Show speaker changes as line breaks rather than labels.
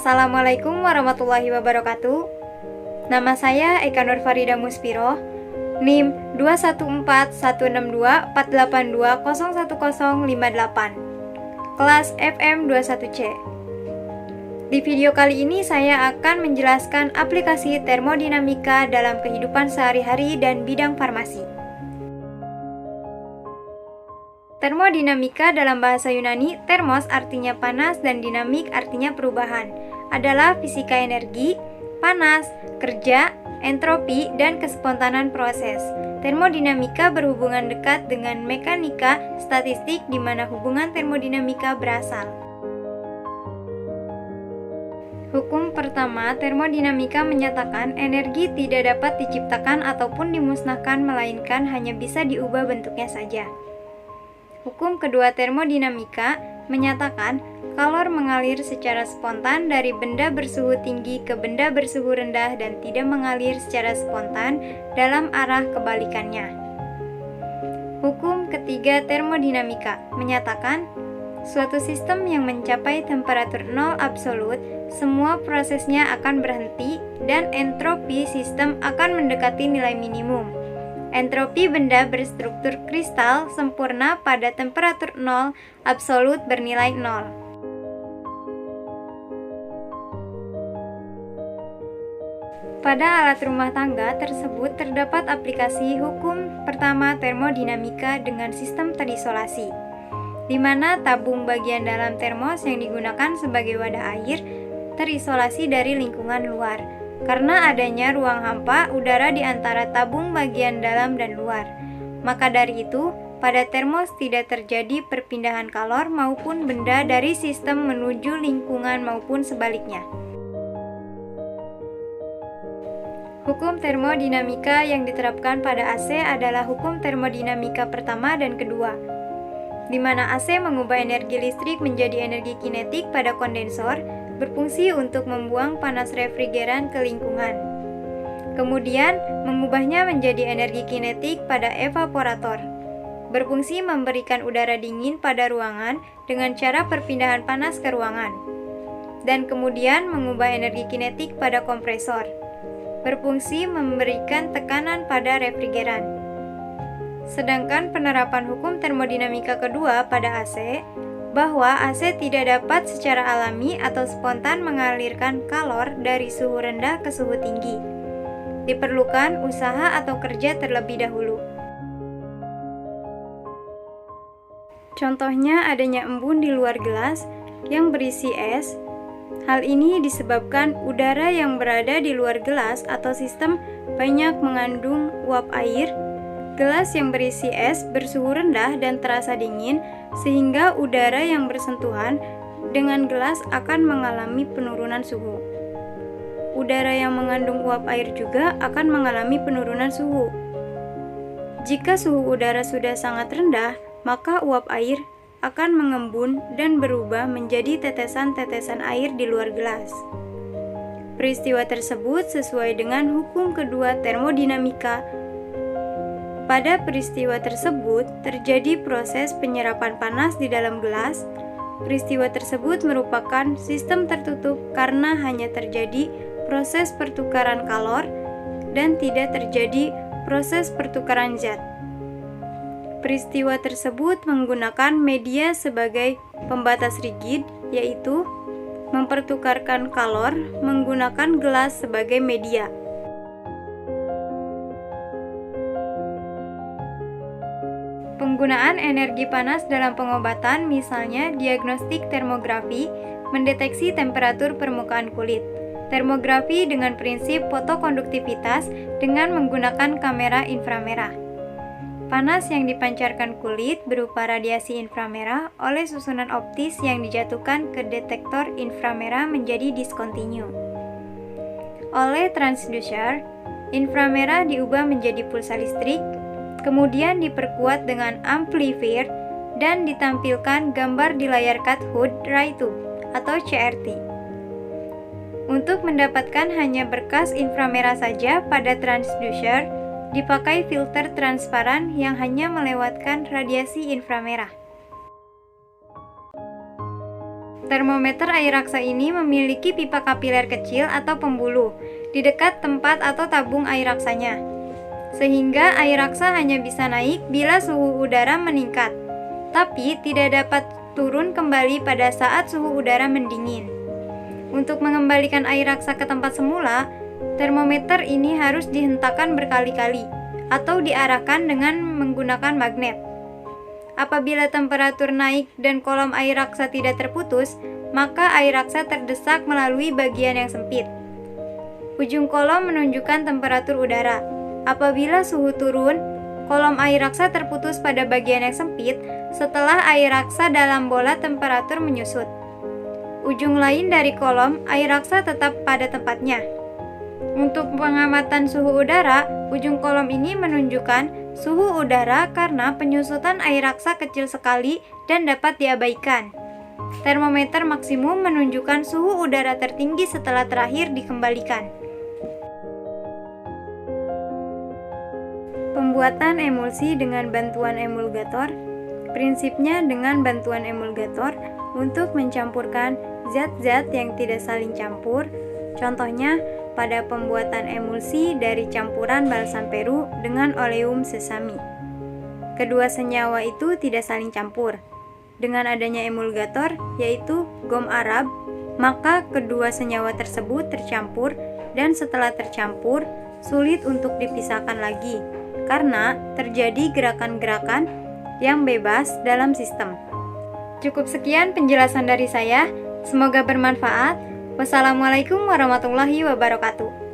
Assalamualaikum warahmatullahi wabarakatuh. Nama saya Eka Nur Farida Muspiro, NIM 21416248201058, kelas FM 21C. Di video kali ini saya akan menjelaskan aplikasi termodinamika dalam kehidupan sehari-hari dan bidang farmasi. Termodinamika dalam bahasa Yunani, termos artinya panas dan dinamik artinya perubahan, adalah fisika energi, panas, kerja, entropi, dan kespontanan proses. Termodinamika berhubungan dekat dengan mekanika statistik di mana hubungan termodinamika berasal. Hukum pertama, termodinamika menyatakan energi tidak dapat diciptakan ataupun dimusnahkan melainkan hanya bisa diubah bentuknya saja. Hukum kedua termodinamika menyatakan kalor mengalir secara spontan dari benda bersuhu tinggi ke benda bersuhu rendah dan tidak mengalir secara spontan dalam arah kebalikannya. Hukum ketiga termodinamika menyatakan suatu sistem yang mencapai temperatur nol absolut, semua prosesnya akan berhenti dan entropi sistem akan mendekati nilai minimum. Entropi benda berstruktur kristal sempurna pada temperatur nol absolut bernilai nol. Pada alat rumah tangga tersebut terdapat aplikasi hukum pertama termodinamika dengan sistem terisolasi, di mana tabung bagian dalam termos yang digunakan sebagai wadah air terisolasi dari lingkungan luar. Karena adanya ruang hampa udara di antara tabung bagian dalam dan luar. Maka dari itu, pada termos tidak terjadi perpindahan kalor maupun benda dari sistem menuju lingkungan maupun sebaliknya. Hukum termodinamika yang diterapkan pada AC adalah hukum termodinamika pertama dan kedua, di mana AC mengubah energi listrik menjadi energi kinetik pada kondensor, berfungsi untuk membuang panas refrigeran ke lingkungan. Kemudian, mengubahnya menjadi energi kinetik pada evaporator, berfungsi memberikan udara dingin pada ruangan dengan cara perpindahan panas ke ruangan. Dan kemudian mengubah energi kinetik pada kompresor, berfungsi memberikan tekanan pada refrigeran. Sedangkan penerapan hukum termodinamika kedua pada AC, bahwa AC tidak dapat secara alami atau spontan mengalirkan kalor dari suhu rendah ke suhu tinggi. Diperlukan usaha atau kerja terlebih dahulu. Contohnya adanya embun di luar gelas yang berisi es. Hal ini disebabkan udara yang berada di luar gelas atau sistem banyak mengandung uap air. Gelas yang berisi es bersuhu rendah dan terasa dingin, sehingga udara yang bersentuhan dengan gelas akan mengalami penurunan suhu. Udara yang mengandung uap air juga akan mengalami penurunan suhu. Jika suhu udara sudah sangat rendah, maka uap air akan mengembun dan berubah menjadi tetesan-tetesan air di luar gelas. Peristiwa tersebut sesuai dengan hukum kedua termodinamika. Pada peristiwa tersebut, terjadi proses penyerapan panas di dalam gelas. Peristiwa tersebut merupakan sistem tertutup karena hanya terjadi proses pertukaran kalor dan tidak terjadi proses pertukaran zat. Peristiwa tersebut menggunakan media sebagai pembatas rigid, yaitu mempertukarkan kalor menggunakan gelas sebagai media. Penggunaan energi panas dalam pengobatan, misalnya diagnostik termografi, mendeteksi temperatur permukaan kulit. Termografi dengan prinsip fotokonduktivitas dengan menggunakan kamera inframerah. Panas yang dipancarkan kulit berupa radiasi inframerah oleh susunan optis yang dijatuhkan ke detektor inframerah menjadi diskontinu. Oleh transducer, inframerah diubah menjadi pulsa listrik, kemudian diperkuat dengan amplifier dan ditampilkan gambar di layar cathode ray tube atau CRT. Untuk mendapatkan hanya berkas inframerah saja pada transducer, dipakai filter transparan yang hanya melewatkan radiasi inframerah. Termometer air raksa ini memiliki pipa kapiler kecil atau pembuluh di dekat tempat atau tabung air raksanya, sehingga air raksa hanya bisa naik bila suhu udara meningkat, tapi tidak dapat turun kembali pada saat suhu udara mendingin. Untuk mengembalikan air raksa ke tempat semula, termometer ini harus dihentakkan berkali-kali atau diarahkan dengan menggunakan magnet. Apabila temperatur naik dan kolom air raksa tidak terputus, maka air raksa terdesak melalui bagian yang sempit. Ujung kolom menunjukkan temperatur udara. Apabila suhu turun, kolom air raksa terputus pada bagian yang sempit setelah air raksa dalam bola temperatur menyusut. Ujung lain dari kolom air raksa tetap pada tempatnya. Untuk pengamatan suhu udara, ujung kolom ini menunjukkan suhu udara karena penyusutan air raksa kecil sekali dan dapat diabaikan. Termometer maksimum menunjukkan suhu udara tertinggi setelah terakhir dikembalikan. Pembuatan emulsi dengan bantuan emulgator. Prinsipnya dengan bantuan emulgator untuk mencampurkan zat-zat yang tidak saling campur. Contohnya, pada pembuatan emulsi dari campuran balsam peru dengan oleum sesame. Kedua senyawa itu tidak saling campur. Dengan adanya emulgator, yaitu gom Arab, maka kedua senyawa tersebut tercampur dan setelah tercampur, sulit untuk dipisahkan lagi karena terjadi gerakan-gerakan yang bebas dalam sistem. Cukup sekian penjelasan dari saya. Semoga bermanfaat. Wassalamualaikum warahmatullahi wabarakatuh.